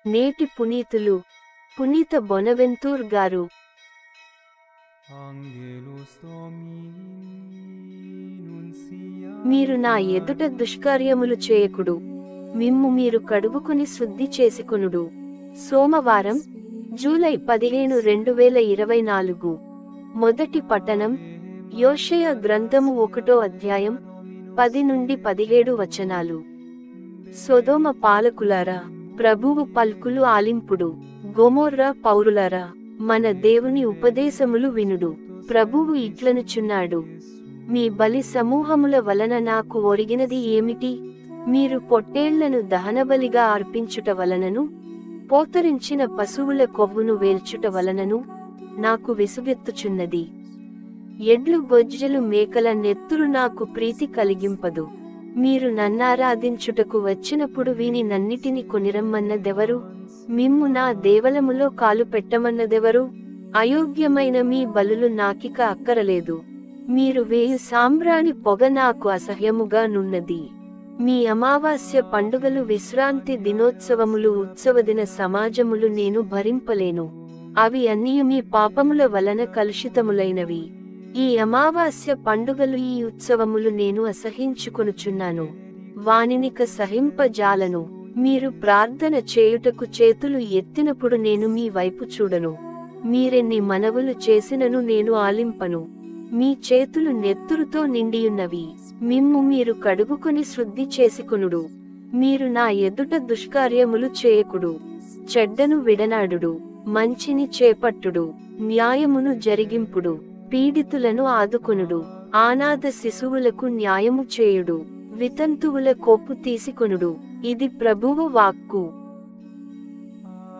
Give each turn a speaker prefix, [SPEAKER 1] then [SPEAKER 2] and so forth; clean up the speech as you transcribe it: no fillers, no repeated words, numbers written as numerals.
[SPEAKER 1] నేటి పునీతులు పునీత బొనవెంతూర్ గారు. మీరు నా ఎదుట దుష్కార్యములు చేయకుడు, మిమ్ము మీరు కడుగుకుని శుద్ధి చేసుకొనుడు. సోమవారం, జూలై 15, 2024. మొదటి పట్టణం యోషయ గ్రంథము 1వ అధ్యాయం 10 నుండి 17 వచనాలు. సొదొమ పాలకులారా, ప్రభువు పల్కులు ఆలింపుడు. గొమొర్రా పౌరులారా, మన దేవుని ఉపదేశములు వినుడు. ప్రభువు ఇట్లనుచున్నాడు, మీ బలి సమూహముల వలన నాకు ఒరిగినది ఏమిటి? మీరు పొట్టేళ్లను దహనబలిగా అర్పించుట వలనను, పోతరించిన పశువుల కొవ్వును వేల్చుట వలనను నాకు విసుగెత్తుచున్నది. ఎడ్లు బొజ్జలు మేకల నెత్తురు నాకు ప్రీతి కలిగింపదు. మీరు నన్నారాధించుటకు వచ్చినప్పుడు వీని నన్నిటిని కొనిరమ్మన్నదెవరు? మిమ్ము నా దేవలములో కాలు పెట్టమన్నదెవరు? అయోగ్యమైన మీ బలులు నాకిక అక్కరలేదు. మీరు వేయు సాంబ్రాణి పొగ నాకు అసహ్యముగా నున్నది. మీ అమావాస్య పండుగలు, విశ్రాంతి దినోత్సవములు, ఉత్సవదిన సమాజములు నేను భరింపలేను. అవి అన్నీ మీ పాపముల వలన కలుషితములైనవి. ఈ అమావాస్య పండుగలు, ఈ ఉత్సవములు నేను అసహించుకొనుచున్నాను. వానినిక సహింపజాలను. మీరు ప్రార్థన చేయుటకు చేతులు ఎత్తినప్పుడు నేను మీ వైపు చూడను. మీరెన్ని మనవులు చేసినను నేను ఆలింపను. మీ చేతులు నెత్తురుతో నిండియున్నవి. మిమ్ము మీరు కడుగుకొని శుద్ధి చేసుకొనుడు. మీరు నా ఎదుట దుష్కార్యములు చేయకుడు. చెడ్డను విడనాడుడు, మంచిని చేపట్టుడు, న్యాయమును జరిగింపుడు, పీడితులను ఆదుకొనుడు, అనాథ శిశువులకు న్యాయము చేయుడు, వితంతువుల కొప్పు తీసుకొనుడు. ఇది ప్రభువు వాక్కు.